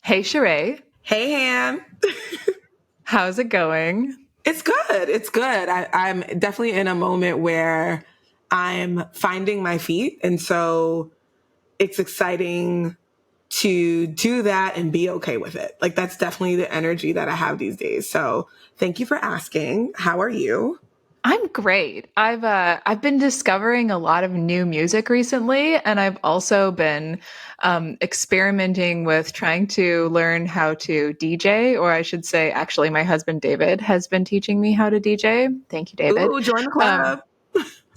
Hey, Sheree. Hey, Ham. How's it going? It's good. It's good. I'm definitely in a moment where I'm finding my feet. And so it's exciting to do that and be okay with it. Like, that's definitely the energy that I have these days. So thank you for asking. How are you? I'm great. I've been discovering a lot of new music recently, and I've also been experimenting with trying to learn how to DJ, or I should say, actually, my husband David has been teaching me how to DJ. Thank you, David. Ooh, join the Um, club.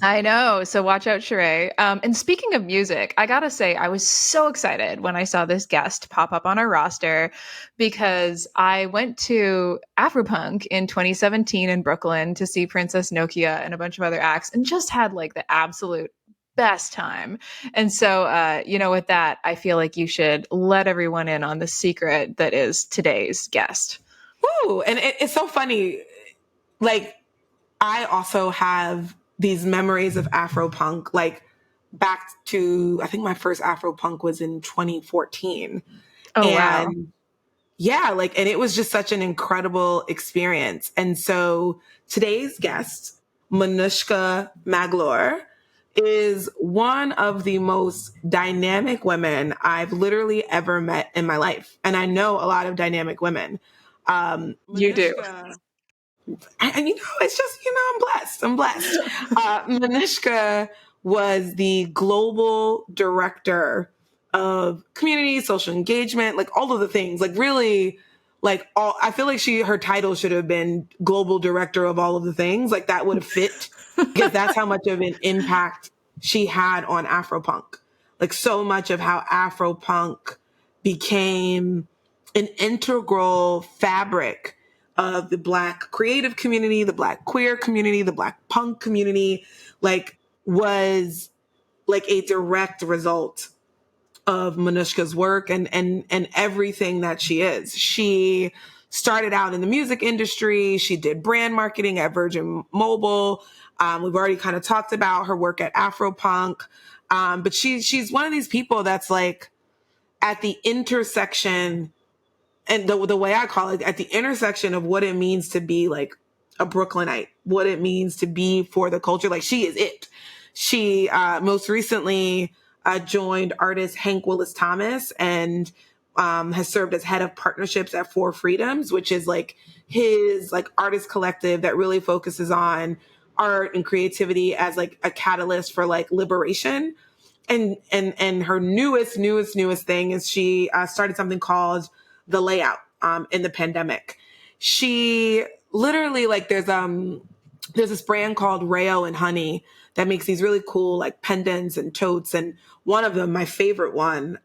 I know. So watch out, Sheree. And speaking of music, I gotta say, I was so excited when I saw this guest pop up on our roster because I went to AFROPUNK in 2017 in Brooklyn to see Princess Nokia and a bunch of other acts and just had like the absolute best time. And so, with that, I feel like you should let everyone in on the secret that is today's guest. Ooh, and it's so funny. Like, I also have these memories of Afropunk, like back to, I think my first Afropunk was in 2014. Oh, wow. And yeah, like, and it was just such an incredible experience. And so today's guest, Manushka Maglor, is one of the most dynamic women I've literally ever met in my life. And I know a lot of dynamic women. You do. Manushka, and it's just, I'm blessed. I'm blessed. Manushka was the global director of community, social engagement, like all of the things, like really, like all, I feel like her title should have been global director of all of the things. Like that would have fit because that's how much of an impact she had on Afropunk. Like so much of how Afropunk became an integral fabric of the Black creative community, the Black queer community, the Black punk community, like was like a direct result of Manushka's work and everything that she is. She started out in the music industry. She did brand marketing at Virgin Mobile. We've already kind of talked about her work at Afropunk. But she's one of these people that's like at the intersection, and the way I call it, at the intersection of what it means to be like a Brooklynite, what it means to be for the culture. Like she is it. She most recently joined artist Hank Willis Thomas and has served as head of partnerships at Four Freedoms, which is like his like artist collective that really focuses on art and creativity as like a catalyst for like liberation. And her newest thing is she started something called The Layout in the pandemic. She literally, like, there's this brand called Rayo and Honey that makes these really cool like pendants and totes, and one of them, my favorite one,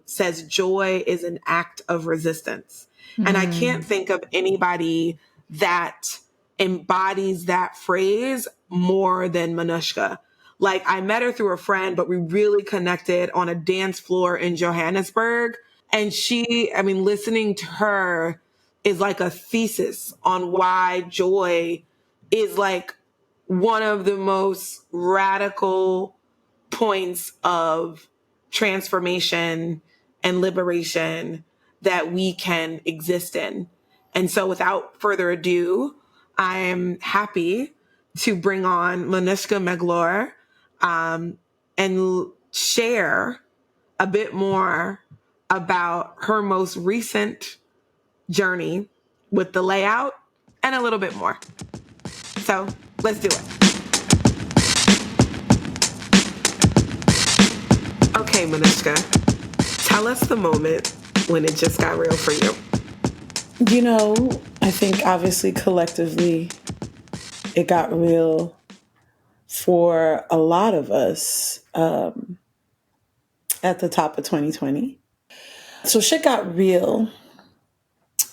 says joy is an act of resistance. And I can't think of anybody that embodies that phrase more than Manushka. Like I met her through a friend, but we really connected on a dance floor in Johannesburg. And listening to her is like a thesis on why joy is like one of the most radical points of transformation and liberation that we can exist in. And so without further ado, I am happy to bring on Manushka Maglor and share a bit more about her most recent journey with the layout and a little bit more. So let's do it. Okay, Manushka, tell us the moment when it just got real for you. I think obviously collectively it got real for a lot of us at the top of 2020. So shit got real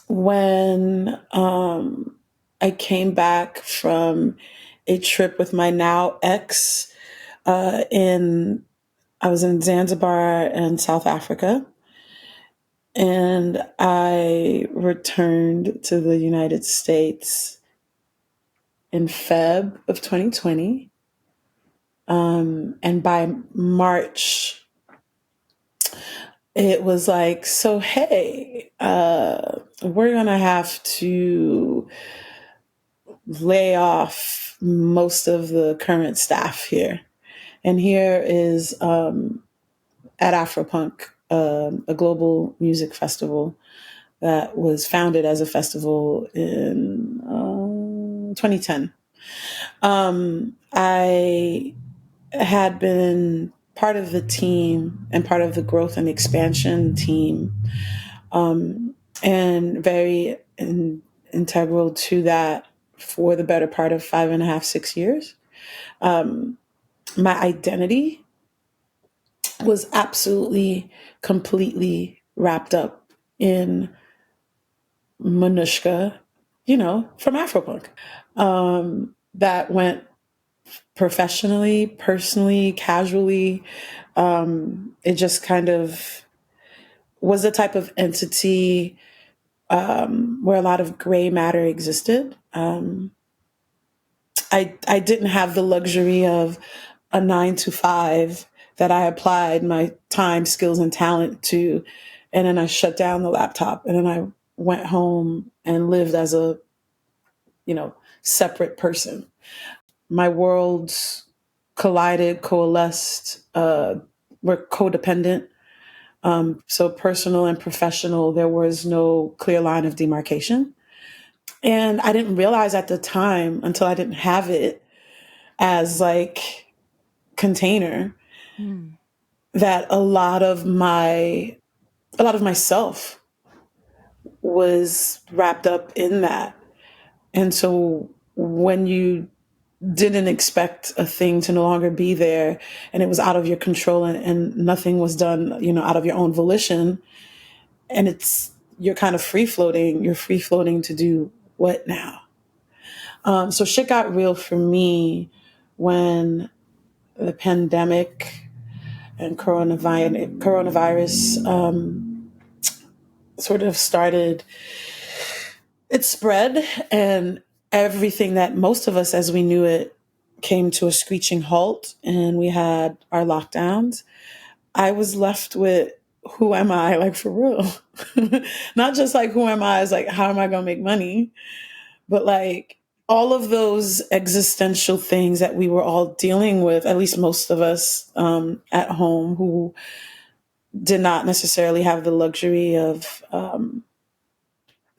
when I came back from a trip with my now ex I was in Zanzibar and South Africa. And I returned to the United States in Feb of 2020. And by March, it was like, so hey, we're gonna have to lay off most of the current staff here. And here is at AFROPUNK, a global music festival that was founded as a festival in 2010. I had been part of the team and part of the growth and expansion team, and very integral to that for the better part of 5.5, 6 years. My identity was absolutely, completely wrapped up in Manushka, from AfroPunk. That went professionally, personally, casually. It just kind of was a type of entity where a lot of gray matter existed. I didn't have the luxury of a 9 to 5 that I applied my time, skills, and talent to, and then I shut down the laptop, and then I went home and lived as a, separate person. My worlds collided, coalesced, were codependent. So personal and professional, there was no clear line of demarcation. And I didn't realize at the time, until I didn't have it as like container, that a lot of myself was wrapped up in that. And so when you didn't expect a thing to no longer be there, and it was out of your control, and nothing was done, out of your own volition, and you're kind of you're free floating to do what now? So shit got real for me when the pandemic and coronavirus sort of started. It spread, and everything that most of us as we knew it came to a screeching halt, and we had our lockdowns. I was left with, who am I, like, for real? Not just like, who am I as like, how am I going to make money? But like all of those existential things that we were all dealing with, at least most of us at home, who did not necessarily have the luxury of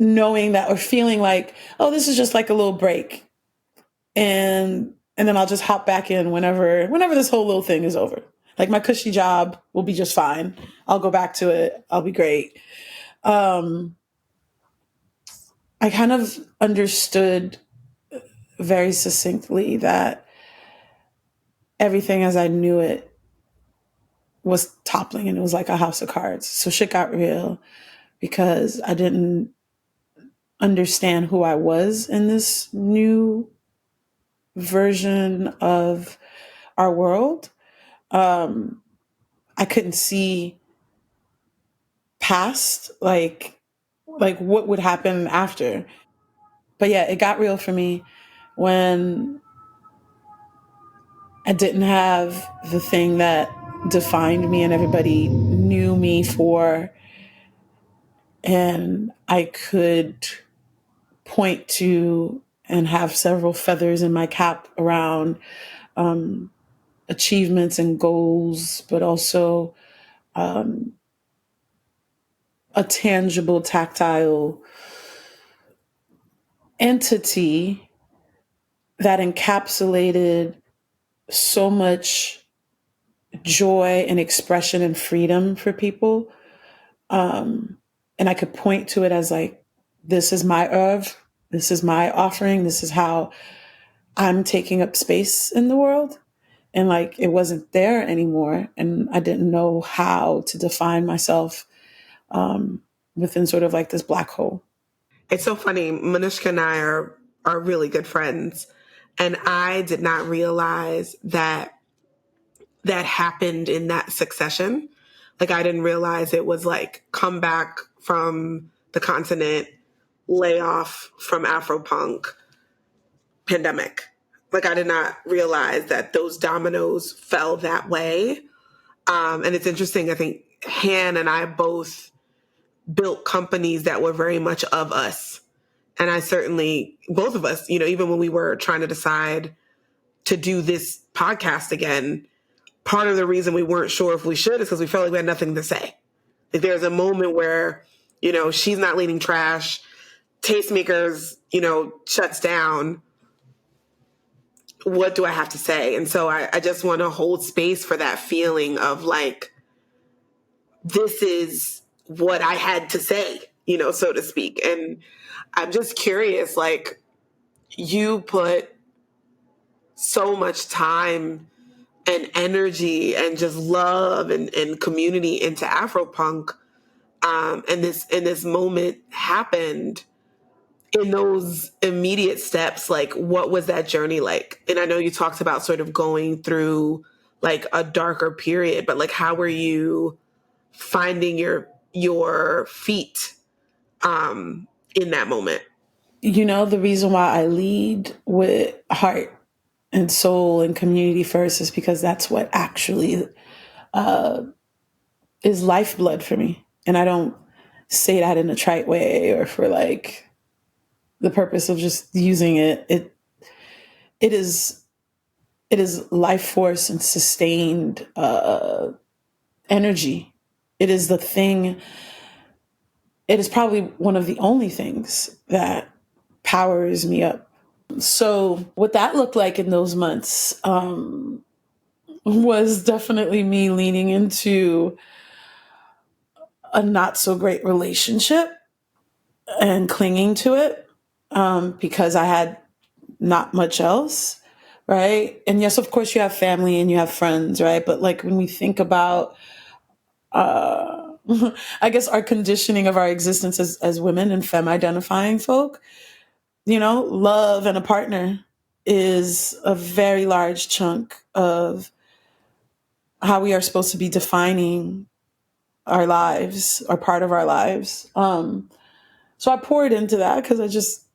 knowing that, or feeling like, oh, this is just like a little break, and then I'll just hop back in whenever this whole little thing is over. Like, my cushy job will be just fine. I'll go back to it. I'll be great. I kind of understood very succinctly that everything as I knew it was toppling, and it was like a house of cards. So shit got real because I didn't understand who I was in this new version of our world. I couldn't see past like what would happen after. But yeah, it got real for me when I didn't have the thing that defined me and everybody knew me for, and I could point to and have several feathers in my cap around achievements and goals, but also a tangible, tactile entity that encapsulated so much joy and expression and freedom for people. And I could point to it as like, this is my oeuvre, this is my offering, this is how I'm taking up space in the world. And like, it wasn't there anymore. And I didn't know how to define myself within sort of like this black hole. It's so funny. Manushka and I are really good friends. And I did not realize that happened in that succession. Like, I didn't realize it was like come back from the continent, layoff from Afropunk, pandemic. Like, I did not realize that those dominoes fell that way. And it's interesting. I think Han and I both built companies that were very much of us. And I certainly, both of us, even when we were trying to decide to do this podcast again, part of the reason we weren't sure if we should is because we felt like we had nothing to say. Like there's a moment where, she's not leading trash, Tastemakers, shuts down. What do I have to say? And so I just want to hold space for that feeling of like, this is what I had to say, so to speak. And I'm just curious, like, you put so much time and energy and just love and community into Afropunk. And this moment happened in those immediate steps. Like, what was that journey like? And I know you talked about sort of going through like a darker period, but like, how were you finding your feet in that moment? The reason why I lead with heart and soul and community first is because that's what actually is lifeblood for me. And I don't say that in a trite way or for like the purpose of just using it. It is life force and sustained energy. It is the thing. It is probably one of the only things that powers me up. So what that looked like in those months was definitely me leaning into a not so great relationship and clinging to it because I had not much else, right? And yes, of course, you have family and you have friends, right? But like when we think about, I guess, our conditioning of our existence as women and femme identifying folk, love and a partner is a very large chunk of how we are supposed to be defining our lives or part of our lives. So I poured into that because I just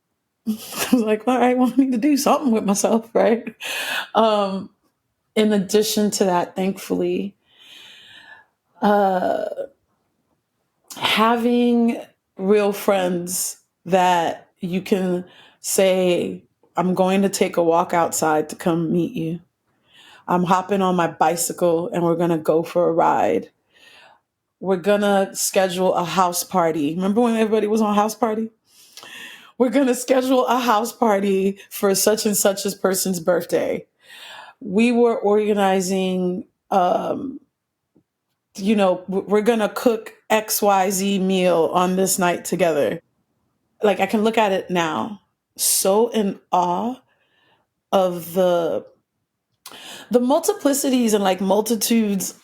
I was like, all right, well, I need to do something with myself, right? In addition to that, thankfully, having real friends that you can say, I'm going to take a walk outside to come meet you. I'm hopping on my bicycle and we're going to go for a ride. We're going to schedule a house party. Remember when everybody was on house party? We're going to schedule a house party for such and such a person's birthday. We were organizing, we're going to cook XYZ meal on this night together. Like I can look at it now, so in awe of the multiplicities and like multitudes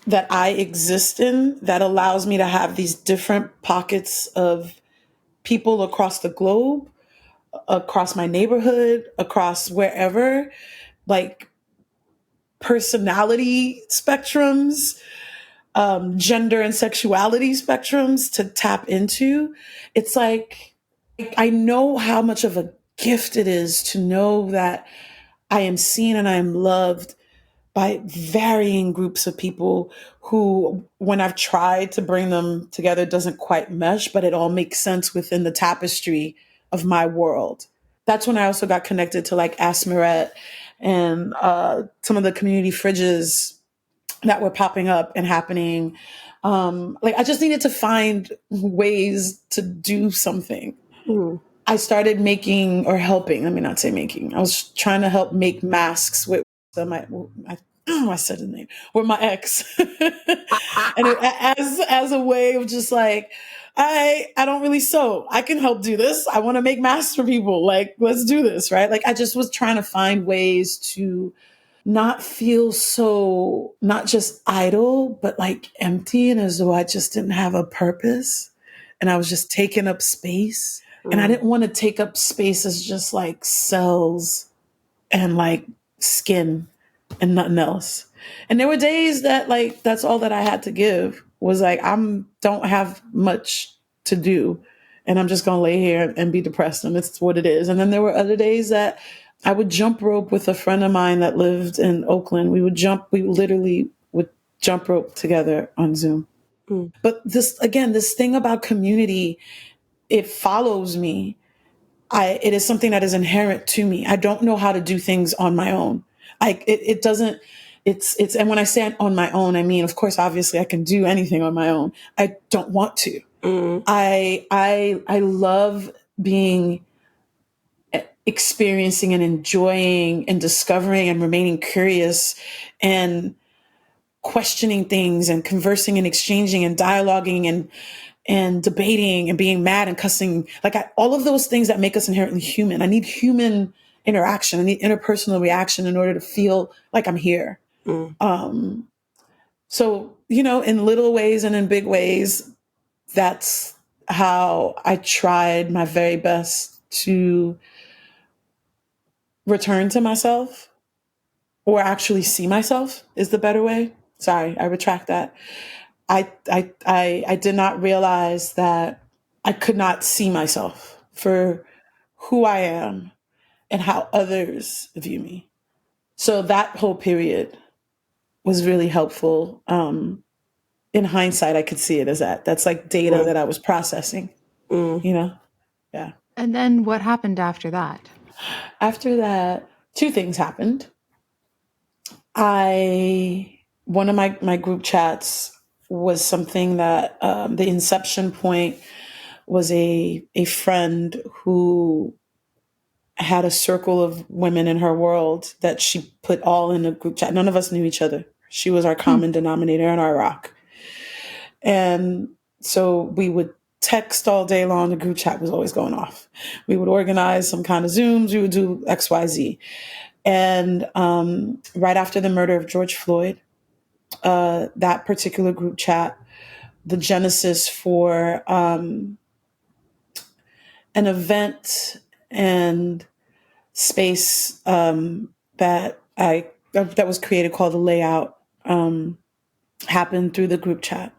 that I exist in that allows me to have these different pockets of people across the globe, across my neighborhood, across wherever, like personality spectrums, gender and sexuality spectrums to tap into. It's like, I know how much of a gift it is to know that I am seen and I am loved by varying groups of people who, when I've tried to bring them together, doesn't quite mesh, but it all makes sense within the tapestry of my world. That's when I also got connected to like Asmaret and some of the community fridges that were popping up and happening. Like I just needed to find ways to do something. Mm. I started making or helping, let me not say making. I was trying to help make masks with I said his name, with my ex. And as a way of just like, I don't really sew. I can help do this. I want to make masks for people. Like, let's do this, right? Like I just was trying to find ways to not feel so, not just idle, but like empty and as though I just didn't have a purpose and I was just taking up space. And I didn't want to take up space as just like cells and like skin and nothing else. And there were days that like, that's all that I had to give was like, don't have much to do and I'm just going to lay here and be depressed and it's what it is. And then there were other days that I would jump rope with a friend of mine that lived in Oakland. We literally would jump rope together on Zoom. But this thing about community, it follows me. It is something that is inherent to me. I don't know how to do things on my own. It doesn't, and when I say on my own, I mean, of course, obviously I can do anything on my own. I don't want to. I love being experiencing and enjoying and discovering and remaining curious and questioning things and conversing and exchanging and dialoguing and debating and being mad and cussing, like all of those things that make us inherently human. I need human interaction. I need interpersonal reaction in order to feel like I'm here. So, in little ways and in big ways, that's how I tried my very best to return to myself, or actually see myself is the better way. Sorry, I retract that. I did not realize that I could not see myself for who I am and how others view me. So that whole period was really helpful. In hindsight, I could see it as that. That's like data that I was processing, Yeah. And then what happened after that? After that, two things happened. One of my group chats was something that the inception point was a friend who had a circle of women in her world that she put all in a group chat. None of us knew each other. She was our common denominator and our rock. And so we would text all day long. The group chat was always going off. We would organize some kind of Zooms. We would do XYZ. And right after the murder of George Floyd, that particular group chat, the genesis for an event and space that was created called the Layout, happened through the group chat.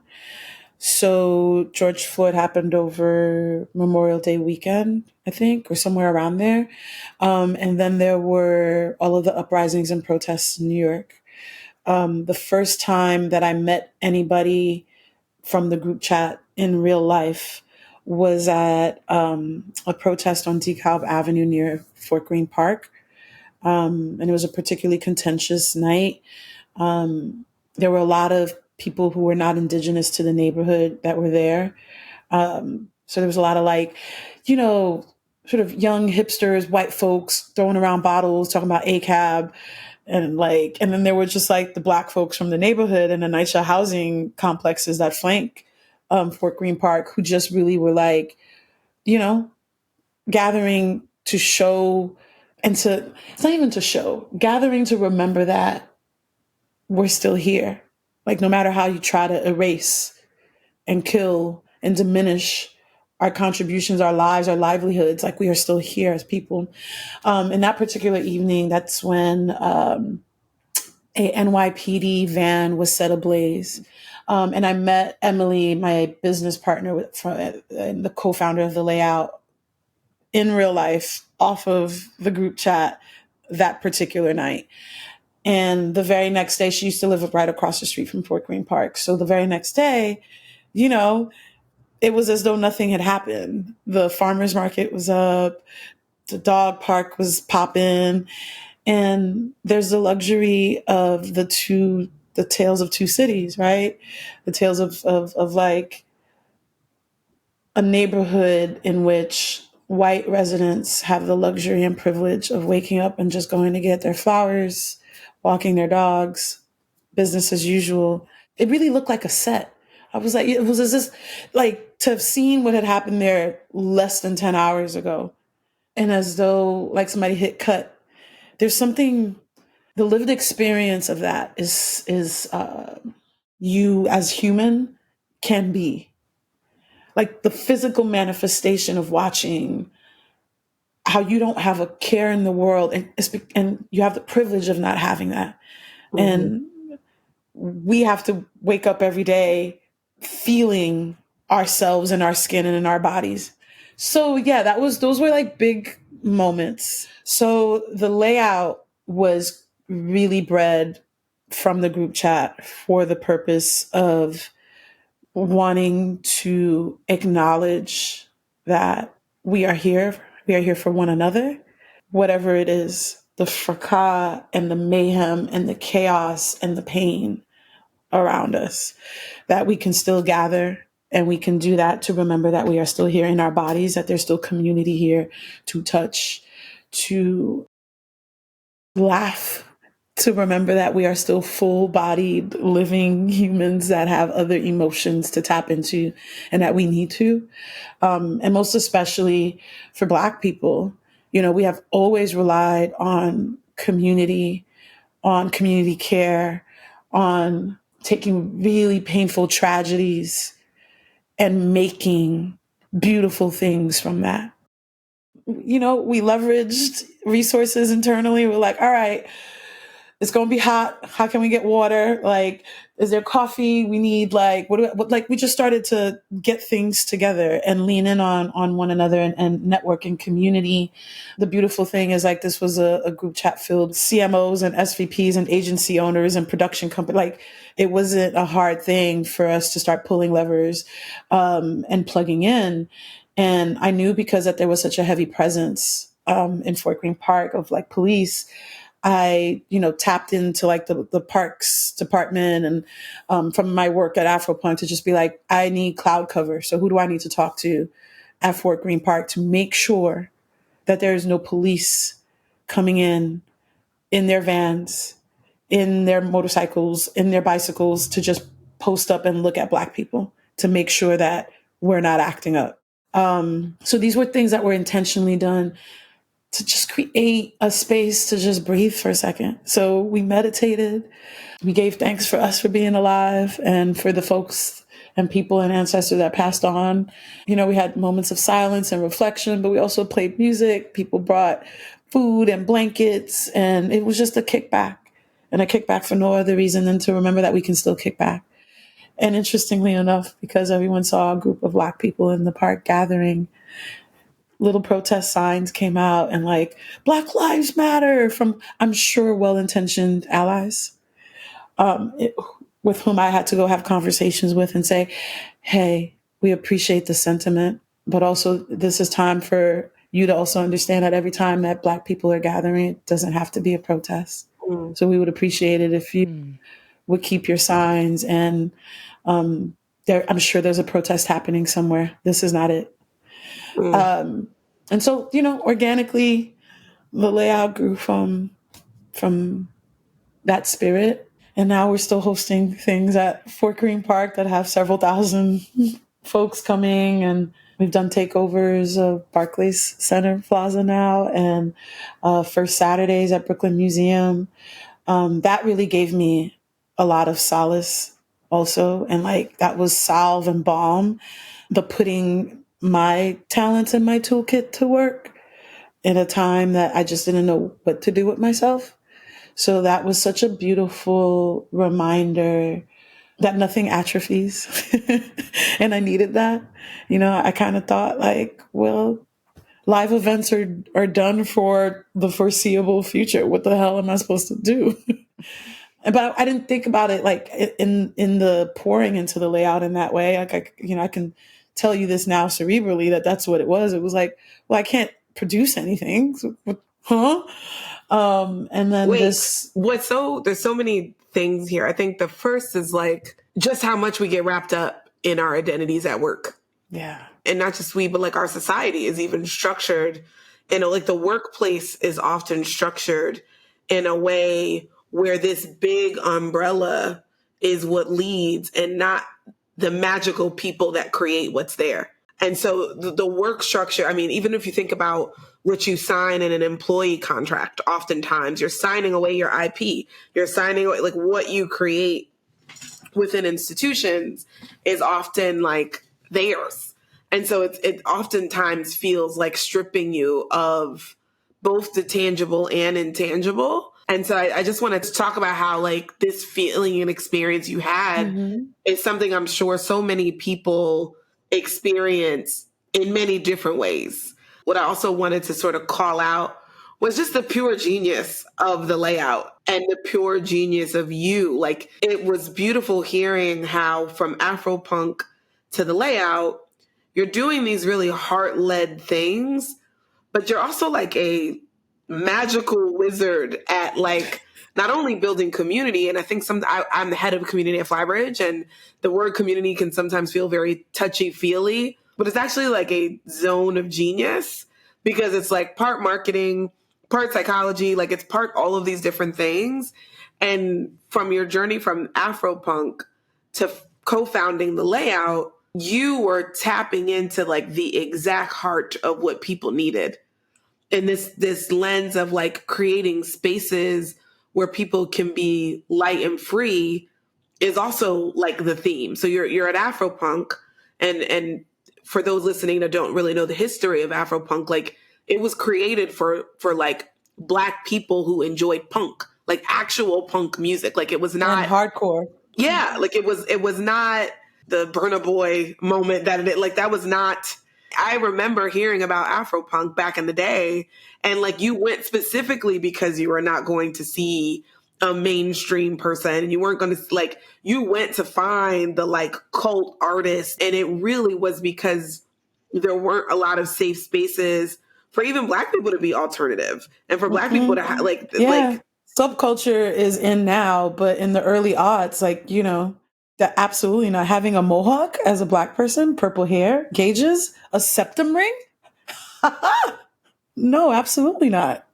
So George Floyd happened over Memorial Day weekend, I think, or somewhere around there. And then there were all of the uprisings and protests in New York. The first time that I met anybody from the group chat in real life was at a protest on DeKalb Avenue near Fort Greene Park. And it was a particularly contentious night. There were a lot of people who were not indigenous to the neighborhood that were there. So there was a lot of sort of young hipsters, white folks throwing around bottles, talking about ACAB. And then there were just the Black folks from the neighborhood and the NYCHA housing complexes that flank Fort Greene Park, who just really were gathering to show it's not even to show, gathering to remember that we're still here. No matter how you try to erase and kill and diminish our contributions, our lives, our livelihoods, we are still here as people. In that particular evening, that's when a NYPD van was set ablaze. And I met Emily, my business partner and the co-founder of the Layout, in real life off of the group chat that particular night. And the very next day, she used to live right across the street from Fort Greene Park. So the very next day, it was as though nothing had happened. The farmer's market was up, the dog park was popping, and there's the luxury of the tales of two cities, right? The tales of a neighborhood in which white residents have the luxury and privilege of waking up and just going to get their flowers, walking their dogs, business as usual. It really looked like a set. I was like, it was just to have seen what had happened there less than 10 hours ago. And as though somebody hit cut, there's something, the lived experience of that is you as human can be. The physical manifestation of watching how you don't have a care in the world, and you have the privilege of not having that. Mm-hmm. And we have to wake up every day feeling ourselves in our skin and in our bodies. So yeah, those were big moments. So the Layout was really bred from the group chat for the purpose of wanting to acknowledge that we are here. We are here for one another, whatever it is, the fracas and the mayhem and the chaos and the pain around us, that we can still gather, and we can do that to remember that we are still here in our bodies, that there's still community here to touch, to laugh, to remember that we are still full bodied living humans that have other emotions to tap into and that we need to. And most especially for Black people, we have always relied on community care, on taking really painful tragedies and making beautiful things from that. We leveraged resources internally. We're like, all right, it's going to be hot. How can we get water? Like, is there coffee? We need we just started to get things together and lean in on one another and network and community. The beautiful thing is this was a group chat filled CMOs and SVPs and agency owners and production company. It wasn't a hard thing for us to start pulling levers, and plugging in. And I knew because that there was such a heavy presence, in Fort Greene Park of police. I, tapped into the parks department and from my work at AFROPUNK to just be like, I need cloud cover. So who do I need to talk to at Fort Greene Park to make sure that there is no police coming in their vans, in their motorcycles, in their bicycles to just post up and look at Black people to make sure that we're not acting up. So these were things that were intentionally done to just create a space to just breathe for a second. So we meditated. We gave thanks for us for being alive and for the folks and people and ancestors that passed on. We had moments of silence and reflection, but we also played music. People brought food and blankets, and it was just a kickback, and a kickback for no other reason than to remember that we can still kick back. And interestingly enough, because everyone saw a group of Black people in the park gathering, little protest signs came out and Black Lives Matter from, I'm sure, well-intentioned allies, with whom I had to go have conversations with and say, hey, we appreciate the sentiment, but also this is time for you to also understand that every time that Black people are gathering, it doesn't have to be a protest. So we would appreciate it if you would keep your signs. And I'm sure there's a protest happening somewhere. This is not it. And so, organically, the layout grew from that spirit. And now we're still hosting things at Fort Greene Park that have several thousand folks coming. And we've done takeovers of Barclays Center Plaza now, and first Saturdays at Brooklyn Museum. That really gave me a lot of solace also. And that was salve and balm, the putting my talents in my toolkit to work in a time that I just didn't know what to do with myself. So that was such a beautiful reminder that nothing atrophies. And I needed that. I kind of thought live events are done for the foreseeable future. What the hell am I supposed to do? But I didn't think about it in the pouring into the layout in that way. I can tell you this now cerebrally that's what it was. It was well, I can't produce anything. So, huh? And then there's so many things here. I think the first is just how much we get wrapped up in our identities at work. Yeah. And not just we, but our society is even structured. The workplace is often structured in a way where this big umbrella is what leads and not the magical people that create what's there. And so the work structure, even if you think about what you sign in an employee contract, oftentimes you're signing away your IP, you're signing away what you create within institutions is often theirs. And so it oftentimes feels like stripping you of both the tangible and intangible. And so I just wanted to talk about how this feeling and experience you had is something I'm sure so many people experience in many different ways. What I also wanted to sort of call out was just the pure genius of the layout and the pure genius of you. Like, it was beautiful hearing how from Afropunk to the layout, you're doing these really heart-led things, but you're also like a magical wizard at like not only building community. And I think I'm the head of community at Flybridge, and the word community can sometimes feel very touchy feely, but it's actually like a zone of genius because it's like part marketing, part psychology, like it's part all of these different things. And from your journey from Afropunk to co-founding the layout, you were tapping into like the exact heart of what people needed. And this lens of like creating spaces where people can be light and free is also like the theme. So you're at Afropunk, and for those listening that don't really know the history of Afropunk, like it was created for like Black people who enjoyed punk, like actual punk music. Like it was not and hardcore. Yeah, like it was not the Burna Boy moment that was not. I remember hearing about Afropunk back in the day, and like you went specifically because you were not going to see a mainstream person, and you weren't going to like, you went to find the like cult artists, and it really was because there weren't a lot of safe spaces for even Black people to be alternative, and for Black people to like subculture is in now, but in the early aughts, like, you know, that absolutely not. Having a mohawk as a Black person, purple hair, gauges, a septum ring. No, absolutely not.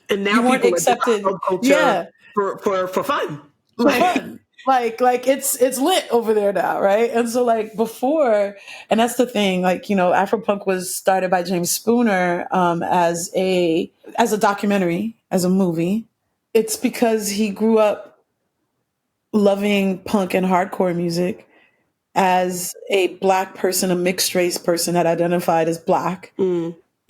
And now You weren't people accepted. adopt subculture Yeah, for fun. for fun. Like it's lit over there now, right? And so like before, and that's the thing, like, you know, Afropunk was started by James Spooner as a documentary, as a movie. It's because he grew up loving punk and hardcore music as a Black person, a mixed race person that identified as Black,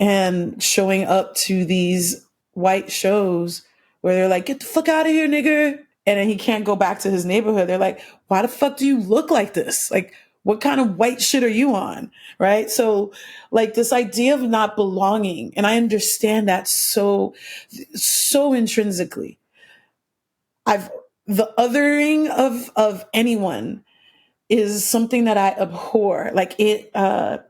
and showing up to these white shows where they're like, get the fuck out of here, nigger. And then he can't go back to his neighborhood. They're like, why the fuck do you look like this? Like, what kind of white shit are you on? Right. So like this idea of not belonging. And I understand that so intrinsically. The othering of anyone is something that I abhor. Like I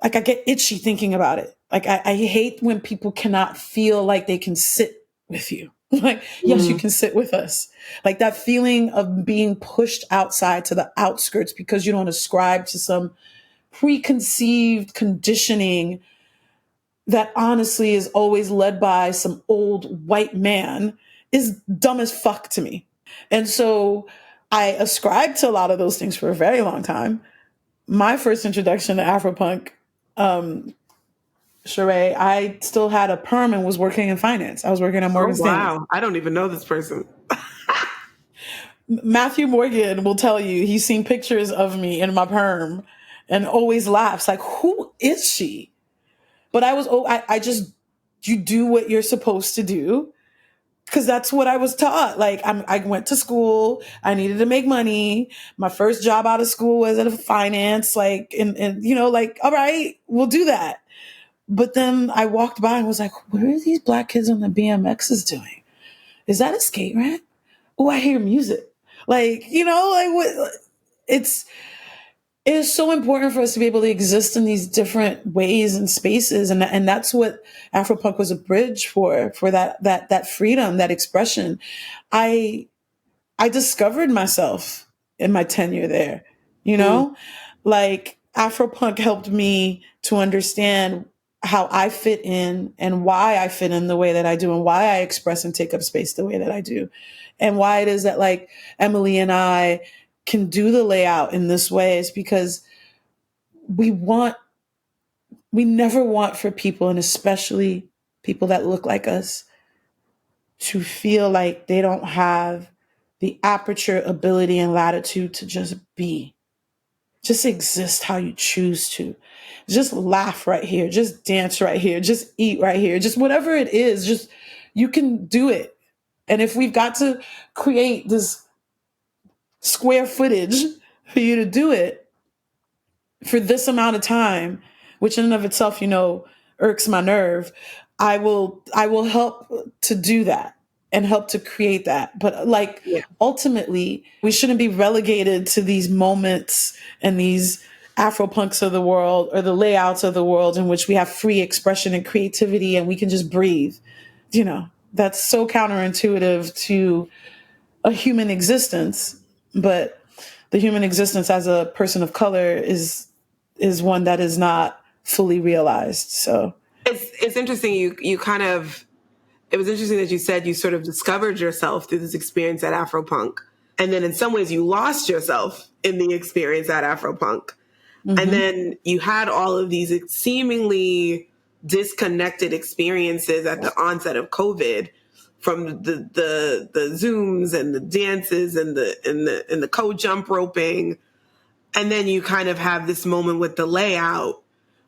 get itchy thinking about it. Like I hate when people cannot feel like they can sit with you. Like, yes, you can sit with us. Like that feeling of being pushed outside to the outskirts because you don't ascribe to some preconceived conditioning that honestly is always led by some old white man is dumb as fuck to me. And so I ascribed to a lot of those things for a very long time. My first introduction to Afropunk, Sheree, I still had a perm and was working in finance. I was working at Morgan Stanley. Wow. I don't even know this person. Matthew Morgan will tell you he's seen pictures of me in my perm and always laughs like, who is she? But I just, you do what you're supposed to do. Cause that's what I was taught. Like I went to school. I needed to make money. My first job out of school was at a finance, like, and you know, like, all right, we'll do that. But then I walked by and was like, what are these Black kids on the BMXs doing? Is that a skate rack? Oh, I hear music. Like, you know, like what it is so important for us to be able to exist in these different ways and spaces. And that's what Afropunk was a bridge for that freedom, that expression. I discovered myself in my tenure there, you know, like Afropunk helped me to understand how I fit in and why I fit in the way that I do and why I express and take up space the way that I do. And why it is that like Emily and I can do the layout in this way is because we never want for people, and especially people that look like us, to feel like they don't have the aperture, ability, and latitude to just be. Just exist how you choose to. Just laugh right here. Just dance right here. Just eat right here. Just whatever it is, just you can do it. And if we've got to create this square footage for you to do it for this amount of time, which in and of itself, you know, irks my nerve. I will help to do that and help to create that. But like Yeah. ultimately, we shouldn't be relegated to these moments and these Afropunks of the world or the layouts of the world in which we have free expression and creativity and we can just breathe. That's so counterintuitive to a human existence, but the human existence as a person of color is one that is not fully realized. So It's interesting. You kind of, it was interesting that you said you sort of discovered yourself through this experience at Afropunk. And then in some ways you lost yourself in the experience at Afropunk. And then you had all of these seemingly disconnected experiences at the onset of COVID, from the Zooms and the dances and the co-jump roping. And then you kind of have this moment with the layout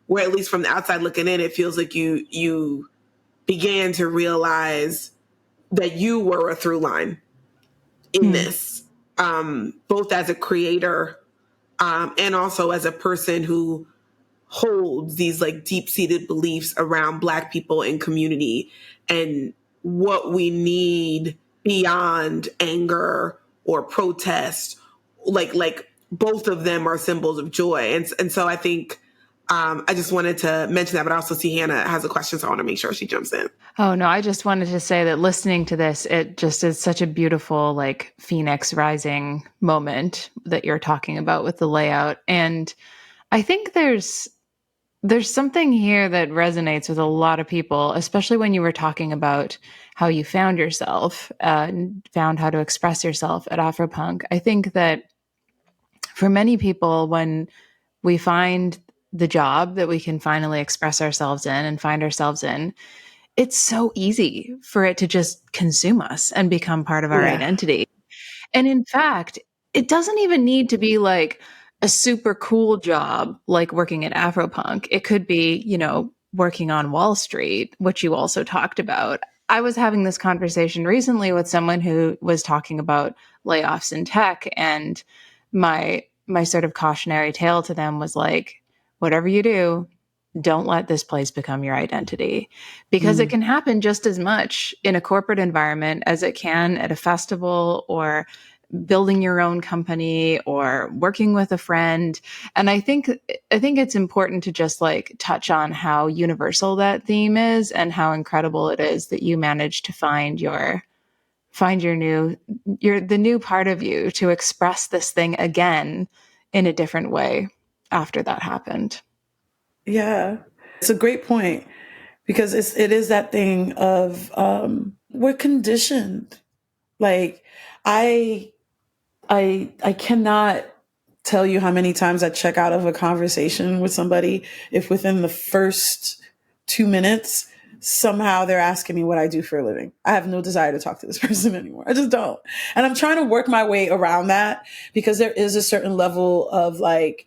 where, at least from the outside looking in, it feels like you began to realize that you were a through line in this, both as a creator and also as a person who holds these like deep-seated beliefs around Black people and community and what we need beyond anger or protest. Like both of them are symbols of joy. And so I think I just wanted to mention that, but I also see Hannah has a question, so I want to make sure she jumps in. Oh, no, I just wanted to say that listening to this, it just is such a beautiful, like, phoenix rising moment that you're talking about with the layout. And I think there's something here that resonates with a lot of people, especially when you were talking about how you found yourself and found how to express yourself at Afropunk. I think that for many people, when we find the job that we can finally express ourselves in and find ourselves in, it's so easy for it to just consume us and become part of our yeah. identity. And in fact, it doesn't even need to be like a super cool job like working at Afropunk. It could be, working on Wall Street, which you also talked about. I was having this conversation recently with someone who was talking about layoffs in tech, and my sort of cautionary tale to them was like, whatever you do, don't let this place become your identity, because it can happen just as much in a corporate environment as it can at a festival or building your own company or working with a friend. And I think it's important to just like touch on how universal that theme is and how incredible it is that you managed to find the new part of you to express this thing again in a different way after that happened. Yeah, it's a great point because it is that thing of we're conditioned. Like I I cannot tell you how many times I check out of a conversation with somebody if within the first 2 minutes somehow they're asking me what I do for a living. I have no desire to talk to this person anymore. I just don't. And I'm trying to work my way around that because there is a certain level of like,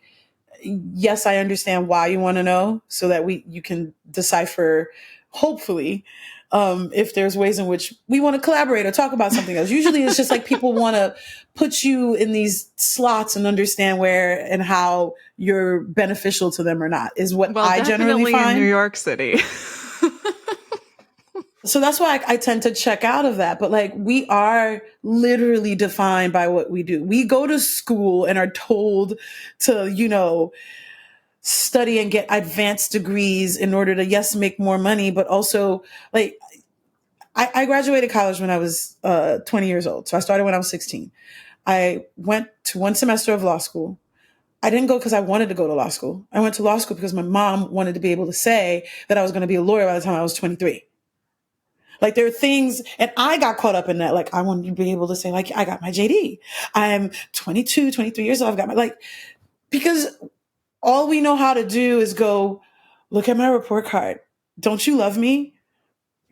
yes, I understand why you want to know so that you can decipher, hopefully, if there's ways in which we want to collaborate or talk about something else. Usually it's just like people want to put you in these slots and understand where and how you're beneficial to them or not is what Well, I generally definitely in New find. York City. So that's why I tend to check out of that. But like, we are literally defined by what we do. We go to school and are told to, study and get advanced degrees in order to, yes, make more money, but also like, I graduated college when I was 20 years old. So I started when I was 16. I went to one semester of law school. I didn't go because I wanted to go to law school. I went to law school because my mom wanted to be able to say that I was going to be a lawyer by the time I was 23. Like there are things, and I got caught up in that. Like I wanted to be able to say, like, I got my JD. I'm 22, 23 years old. I've got because all we know how to do is go, look at my report card. Don't you love me?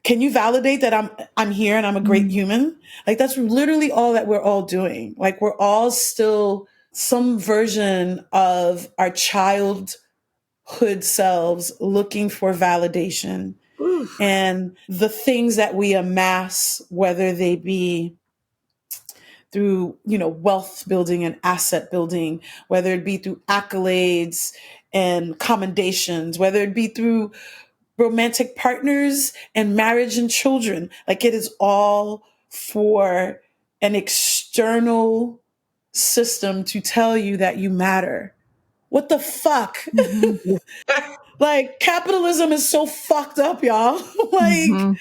Can you validate that I'm here and I'm a great human? Like that's literally all that we're all doing. Like we're all still some version of our childhood selves looking for validation. Oof. And the things that we amass, whether they be through, wealth building and asset building, whether it be through accolades and commendations, whether it be through romantic partners and marriage and children. Like it is all for an external system to tell you that you matter. What the fuck? Mm-hmm. Like capitalism is so fucked up, y'all. Like Mm-hmm.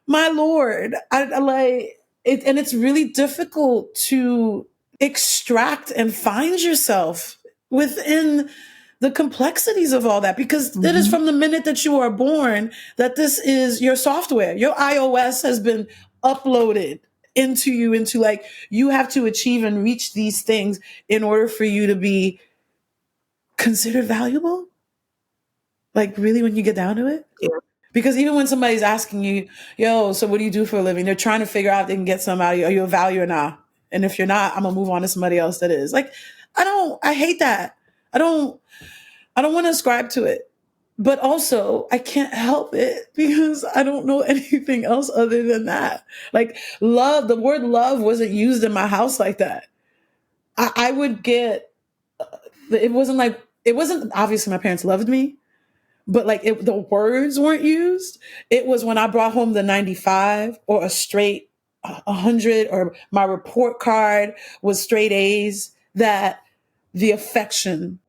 my lord, I like it, and it's really difficult to extract and find yourself within the complexities of all that, because it is Mm-hmm. from the minute that you are born that this is your software. Your iOS has been uploaded into you, into like you have to achieve and reach these things in order for you to be considered valuable. Like really, when you get down to it. Yeah. Because even when somebody's asking you, yo, so what do you do for a living? They're trying to figure out if they can get some out of you. Are you a value or not? And if you're not, I'm gonna move on to somebody else that is. Like, I hate that. I don't want to ascribe to it. But also I can't help it because I don't know anything else other than that. Like love, the word love wasn't used in my house like that. I would get, it wasn't obviously my parents loved me, but like the words weren't used. It was when I brought home the 95 or a straight 100, or my report card was straight A's, that the affection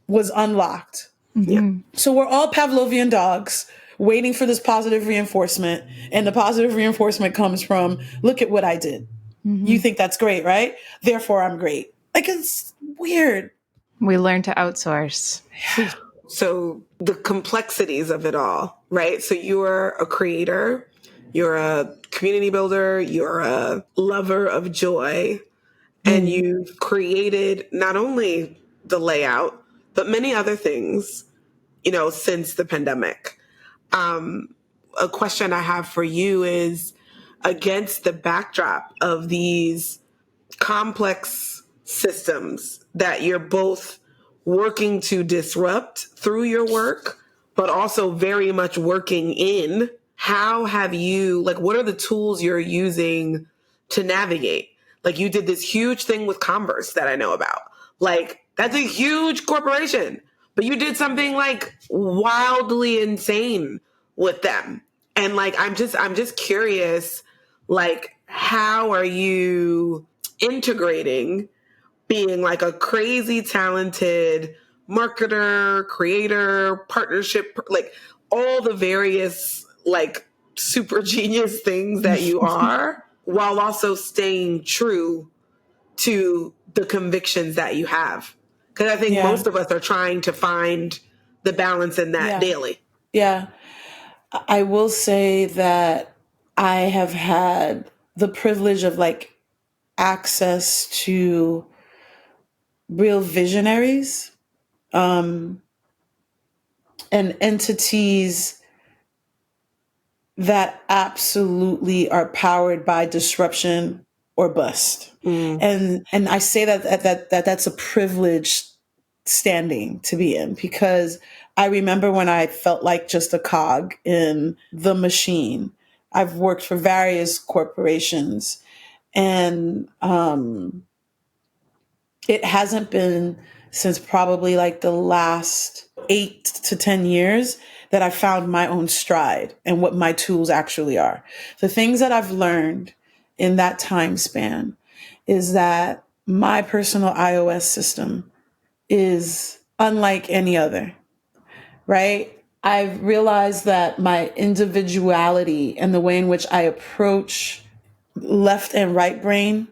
was unlocked. Yeah. Mm-hmm. So we're all Pavlovian dogs waiting for this positive reinforcement. And the positive reinforcement comes from, look at what I did. Mm-hmm. You think that's great, right? Therefore, I'm great. Like, it's weird. We learn to outsource. So the complexities of it all, right? So you're a creator, you're a community builder, you're a lover of joy, and you've created not only the layout, but many other things, since the pandemic. A question I have for you is, against the backdrop of these complex systems that you're both working to disrupt through your work, but also very much working in, how have you, like, what are the tools you're using to navigate? Like, you did this huge thing with Converse that I know about. Like, that's a huge corporation, but you did something like wildly insane with them. And like, I'm just curious, like, how are you integrating being like a crazy talented marketer, creator, partnership, like all the various like super genius things that you are, while also staying true to the convictions that you have? Because I think Yeah. most of us are trying to find the balance in that Yeah. daily. Yeah. I will say that I have had the privilege of like access to real visionaries, um, and entities that absolutely are powered by disruption or bust. And I say that's a privilege standing to be in, because I remember when I felt like just a cog in the machine. I've worked for various corporations, and it hasn't been since probably like the last 8 to 10 years that I found my own stride and what my tools actually are. The things that I've learned in that time span is that my personal iOS system is unlike any other, right? I've realized that my individuality and the way in which I approach left and right brain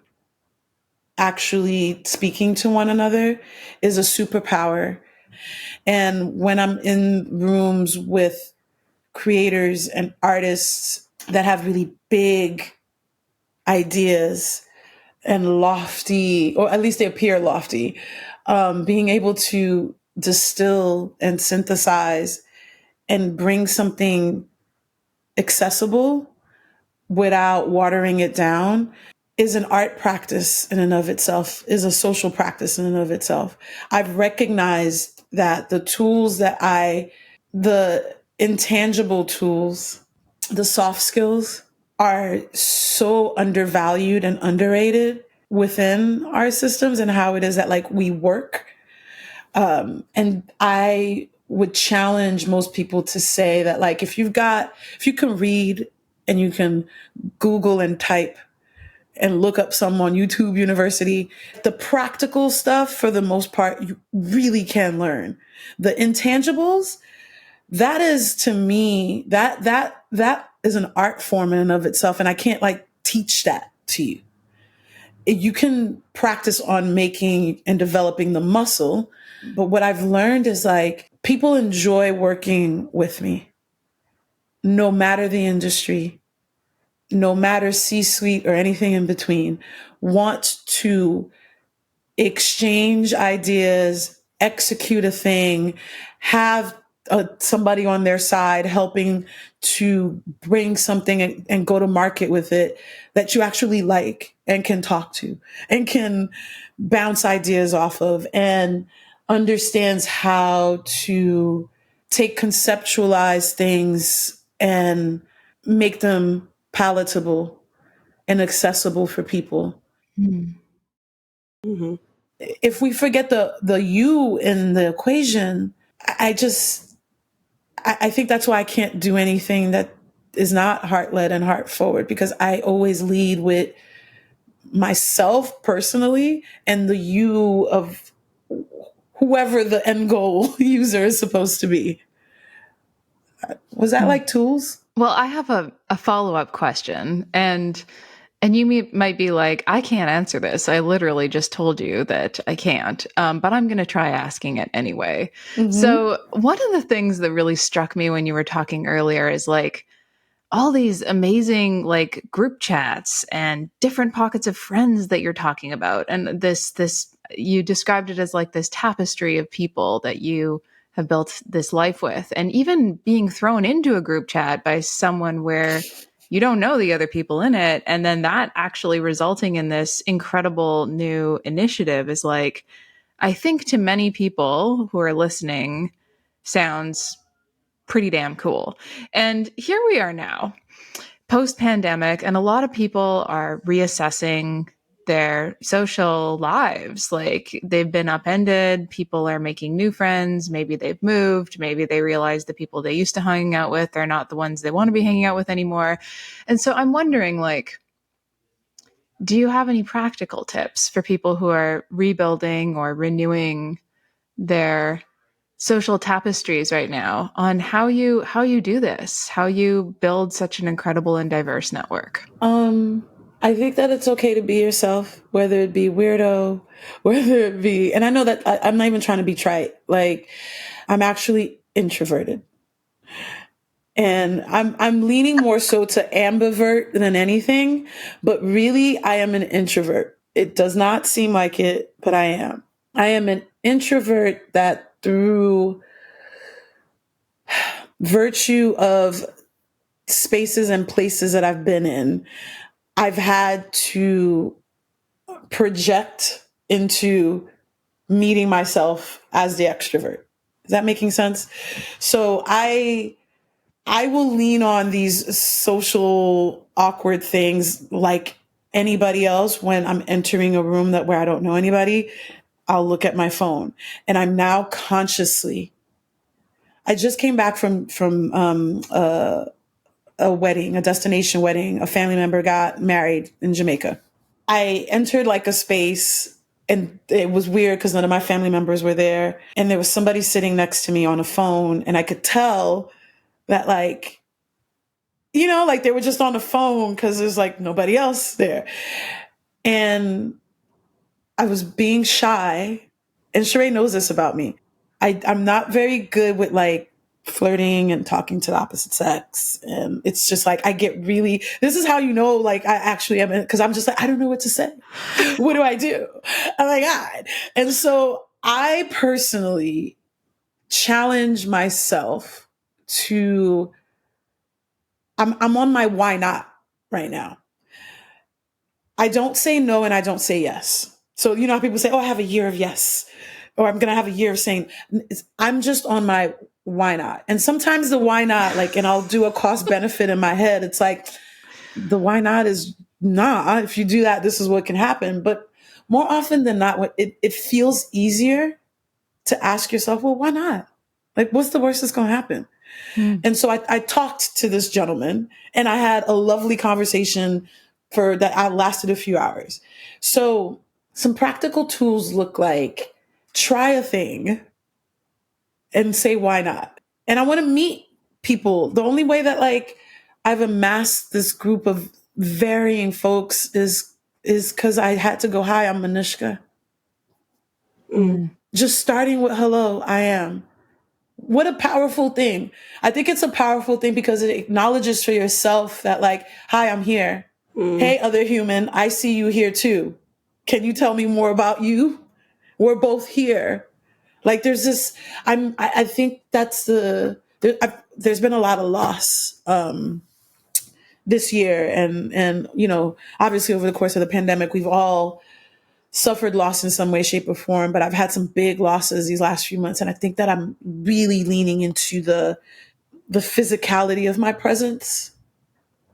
actually speaking to one another is a superpower. And when I'm in rooms with creators and artists that have really big ideas and lofty, or at least they appear lofty, being able to distill and synthesize and bring something accessible without watering it down is an art practice in and of itself, is a social practice in and of itself. I've recognized that the intangible tools, the soft skills, are so undervalued and underrated within our systems and how it is that like we work. And I would challenge most people to say that, like, if you can read and you can Google and type and look up some on YouTube University, the practical stuff, for the most part, you really can learn. The intangibles, that is, to me, that is an art form in and of itself. And I can't like teach that to you. You can practice on making and developing the muscle. But what I've learned is, like, people enjoy working with me, no matter the industry, no matter C-suite or anything in between, want to exchange ideas, execute a thing, have somebody on their side helping to bring something and go to market with it that you actually like and can talk to and can bounce ideas off of, and understands how to take conceptualize things and make them palatable and accessible for people. Mm-hmm. If we forget the you in the equation, I think that's why I can't do anything that is not heart led and heart forward, because I always lead with myself personally and the you of whoever the end goal user is supposed to be. Was that like tools? Well, I have a follow-up question, and might be like, I can't answer this. I literally just told you that I can't, but I'm going to try asking it anyway. Mm-hmm. So one of the things that really struck me when you were talking earlier is like all these amazing like group chats and different pockets of friends that you're talking about. And this, you described it as like this tapestry of people that you have built this life with, and even being thrown into a group chat by someone where you don't know the other people in it. And then that actually resulting in this incredible new initiative is like, I think to many people who are listening, sounds pretty damn cool. And here we are now, post pandemic, and a lot of people are reassessing their social lives. Like, they've been upended. People are making new friends. Maybe they've moved. Maybe they realize the people they used to hang out with are not the ones they want to be hanging out with anymore. And so I'm wondering, like, do you have any practical tips for people who are rebuilding or renewing their social tapestries right now on how you do this, how you build such an incredible and diverse network? I think that it's okay to be yourself, whether it be weirdo, whether it be, and I know that I'm not even trying to be trite. Like, I'm actually introverted, and I'm leaning more so to ambivert than anything, but really I am an introvert. It does not seem like it, but I am. I am an introvert that, through virtue of spaces and places that I've been in, I've had to project into meeting myself as the extrovert. Is that making sense? So I will lean on these social awkward things like anybody else. When I'm entering a room where I don't know anybody, I'll look at my phone, and I'm now consciously. I just came back from a wedding, a destination wedding. A family member got married in Jamaica. I entered like a space, and it was weird because none of my family members were there. And there was somebody sitting next to me on a phone, and I could tell that, like, like they were just on the phone because there's like nobody else there. And I was being shy, and Sheree knows this about me. I'm not very good with like flirting and talking to the opposite sex. And it's just like, I get really, this is how like I actually am, because I'm just like, I don't know what to say. What do I do? Oh my God. And so I personally challenge myself to, I'm on my why not right now. I don't say no and I don't say yes. So, how people say, oh, I have a year of yes, or I'm going to have a year of saying, I'm just on my why not. And sometimes the why not, like, and I'll do a cost benefit in my head. It's like, the why not is, nah, if you do that, this is what can happen. But more often than not, it feels easier to ask yourself, well, why not? Like, what's the worst that's going to happen? And so I talked to this gentleman and I had a lovely conversation for that. I lasted a few hours. So some practical tools look like try a thing and say, why not? And I want to meet people. The only way that like I've amassed this group of varying folks is because I had to go, hi, I'm Manushka. Just starting with hello, I am. What a powerful thing. I think it's a powerful thing because it acknowledges for yourself that like, hi, I'm here. Hey, other human, I see you here too. Can you tell me more about you? We're both here. Like there's this, I think that's there's been a lot of loss, this year. And, you know, obviously over the course of the pandemic, we've all suffered loss in some way, shape, or form, but I've had some big losses these last few months. And I think that I'm really leaning into the physicality of my presence.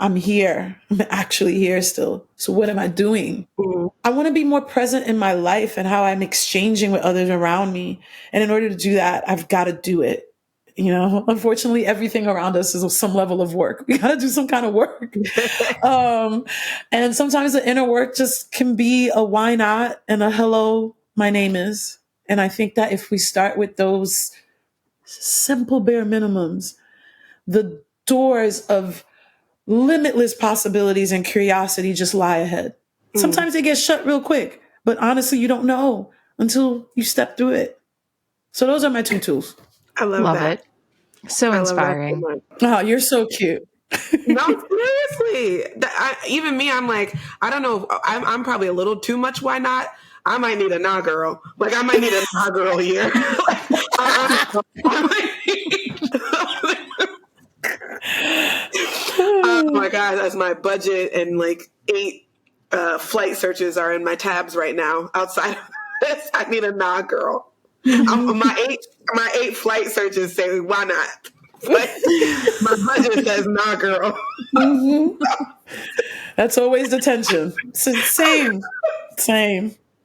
I'm here. I'm actually here still. So what am I doing? I want to be more present in my life and how I'm exchanging with others around me. And in order to do that, I've got to do it. You know, unfortunately, everything around us is some level of work. We got to do some kind of work. And sometimes the inner work just can be a why not and a hello, my name is. And I think that if we start with those simple bare minimums, the doors of limitless possibilities and curiosity just lie ahead. Sometimes they get shut real quick, but honestly, you don't know until you step through it. So those are my 2 tools. I love that. it. So I inspiring. love that so much. Oh, you're so cute. No, seriously. Even me, I'm like, I don't know. I'm probably a little too much. Why not? I might need a nah girl. Like I might need a nah girl here. Oh my God, that's my budget and like 8 flight searches are in my tabs right now. Outside of this, I need a nah girl. My eight flight searches say why not? But my budget says nah girl. That's always the tension. Same.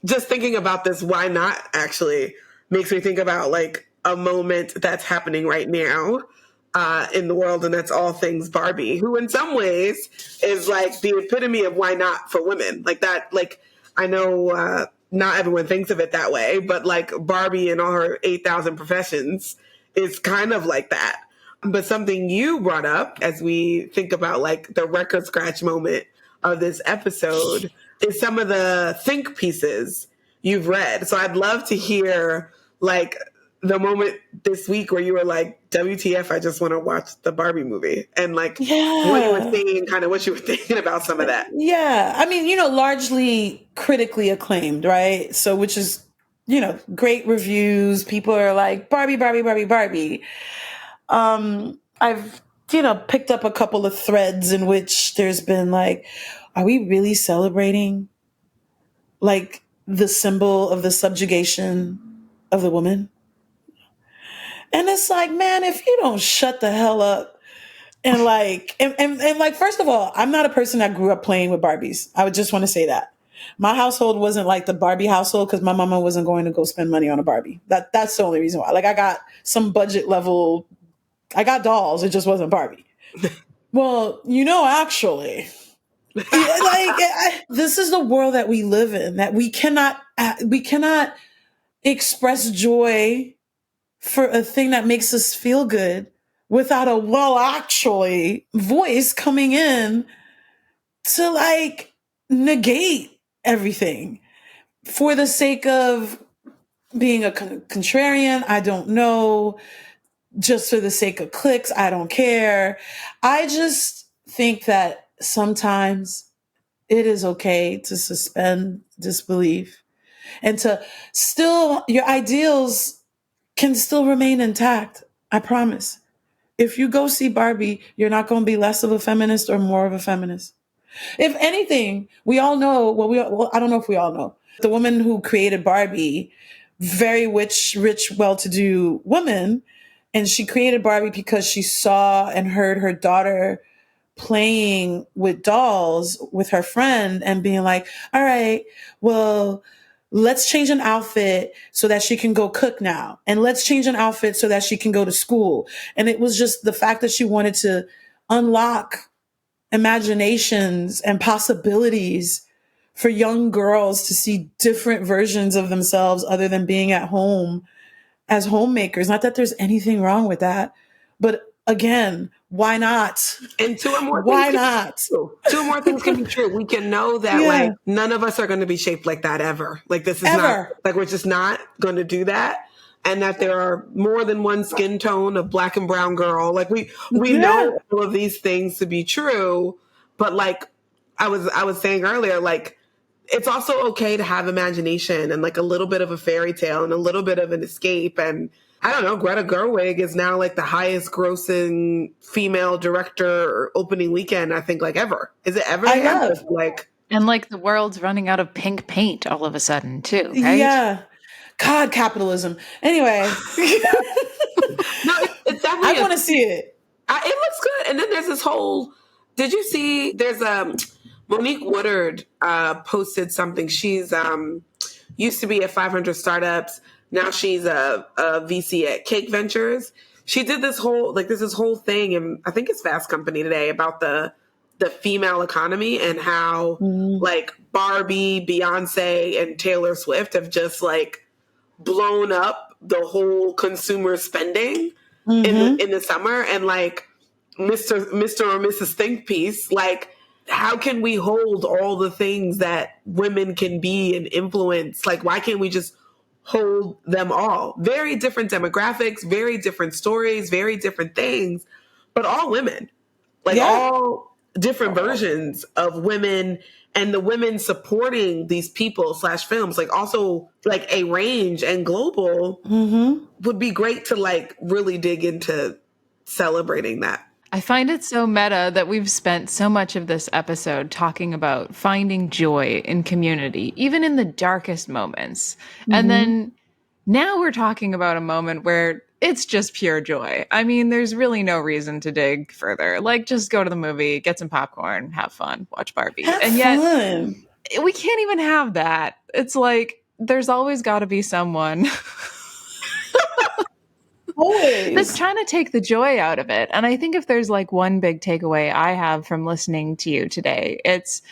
Just thinking about this why not actually makes me think about like a moment that's happening right now in the world, and that's all things Barbie, who in some ways is like the epitome of why not for women. Like that, like I know not everyone thinks of it that way, but like Barbie and all her 8,000 professions is kind of like that. But something you brought up as we think about like the record scratch moment of this episode is some of the think pieces you've read. So I'd love to hear like the moment this week where you were like, WTF, I just want to watch the Barbie movie, and like what you were thinking and kind of what you were thinking about some of that. Yeah. I mean, you know, largely critically acclaimed, right? So, which is, you know, great reviews. People are like, Barbie, Barbie, Barbie, Barbie. I've, you know, picked up a couple of threads in which there's been like, are we really celebrating like the symbol of the subjugation of the woman? And it's like, man, if you don't shut the hell up and like, and like, first of all, I'm not a person that grew up playing with Barbies. I would just want to say that. My household wasn't like the Barbie household because my mama wasn't going to go spend money on a Barbie. That's the only reason why. Like I got some budget level, I got dolls. It just wasn't Barbie. Well, you know, actually, this is the world that we live in, that we cannot express joy for a thing that makes us feel good without a well actually voice coming in to like negate everything for the sake of being a contrarian. I don't know, just for the sake of clicks. I don't care. I just think that sometimes it is okay to suspend disbelief and to still, your ideals can still remain intact. I promise. If you go see Barbie, you're not going to be less of a feminist or more of a feminist. If anything, we all know, well, I don't know if we all know, the woman who created Barbie, very rich, well-to-do woman, and she created Barbie because she saw and heard her daughter playing with dolls with her friend and being like, all right, well, let's change an outfit so that she can go cook now. And let's change an outfit so that she can go to school. And it was just the fact that she wanted to unlock imaginations and possibilities for young girls to see different versions of themselves other than being at home as homemakers. Not that there's anything wrong with that, but again, why not? And two or more Why things not? Two or more things can be true. We can know that like none of us are going to be shaped like that ever. Like this is not like we're just not going to do that. And that there are more than one skin tone of black and brown girl. Like we know all of these things to be true. But like I was saying earlier, like it's also okay to have imagination and like a little bit of a fairy tale and a little bit of an escape. And I don't know, Greta Gerwig is now like the highest grossing female director opening weekend, I think, like ever. Is it ever? I love. Like, and like the world's running out of pink paint all of a sudden too, right? Yeah. God, capitalism. Anyway. No, it's definitely I want to see it. It looks good. And then there's this whole, did you see, there's Monique Woodard posted something. She's used to be at 500 Startups. Now she's a VC at Cake Ventures. She did this whole thing, and I think it's Fast Company today, about the female economy and how like Barbie, Beyonce, and Taylor Swift have just like blown up the whole consumer spending in the summer. And like Mr. or Mrs. Think Piece, like how can we hold all the things that women can be and influence? Like why can't we just hold them all? Very different demographics, very different stories, very different things, but all women, like all different versions of women, and the women supporting these people / films, like also like a range and global would be great to like really dig into celebrating that. I find it so meta that we've spent so much of this episode talking about finding joy in community, even in the darkest moments. And then now we're talking about a moment where it's just pure joy. I mean, there's really no reason to dig further. Like, just go to the movie, get some popcorn, have fun, watch Barbie. And yet, we can't even have that. It's like, there's always got to be someone that's trying to take the joy out of it. And I think if there's like one big takeaway I have from listening to you today, it's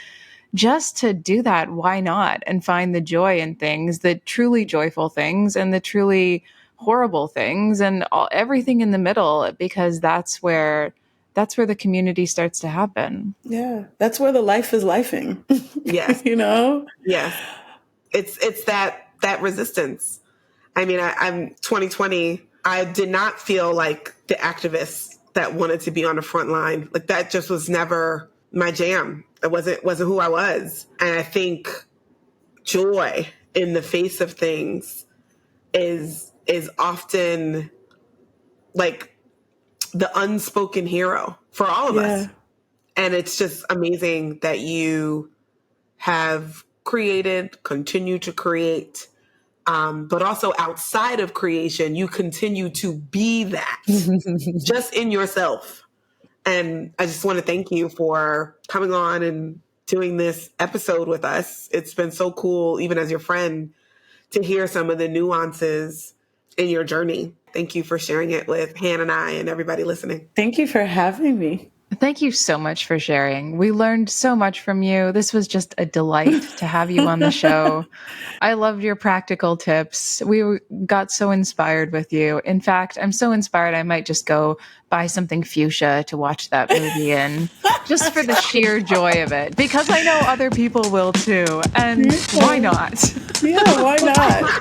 just to do that. Why not? And find the joy in things, the truly joyful things and the truly horrible things and everything in the middle, because that's where the community starts to happen. Yeah. That's where the life is lifing. Yes. You know? Yes. It's that resistance. I mean, I'm 2020. I did not feel like the activist that wanted to be on the front line. Like that just was never my jam. It wasn't who I was. And I think joy in the face of things is often like the unspoken hero for all of us. And it's just amazing that you have created, continue to create, but also outside of creation, you continue to be that just in yourself. And I just want to thank you for coming on and doing this episode with us. It's been so cool, even as your friend, to hear some of the nuances in your journey. Thank you for sharing it with Han and I and everybody listening. Thank you for having me. Thank you so much for sharing. We learned so much from you. This was just a delight to have you on the show. I loved your practical tips. We got so inspired with you. In fact, I'm so inspired I might just go buy something fuchsia to watch that movie in, just for the sheer joy of it, because I know other people will too. And why not? Yeah, why not?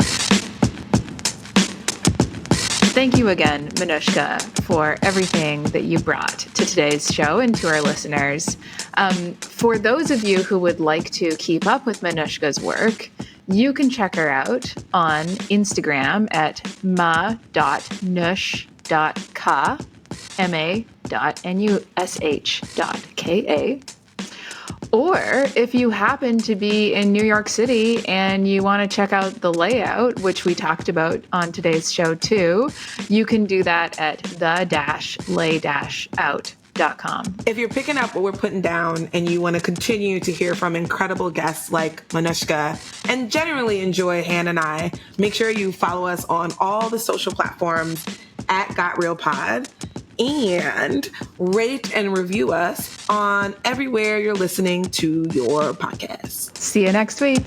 Thank you again, Manushka, for everything that you brought to today's show and to our listeners. For those of you who would like to keep up with Manushka's work, you can check her out on Instagram at ma.nush.ka, ma.nush.ka. Or if you happen to be in New York City and you want to check out the layout, which we talked about on today's show too, you can do that at the-lay-out AFROPUNK.com. If you're picking up what we're putting down and you want to continue to hear from incredible guests like Manushka and generally enjoy Han and I, make sure you follow us on all the social platforms at Got Real Pod and rate and review us on everywhere you're listening to your podcast. See you next week.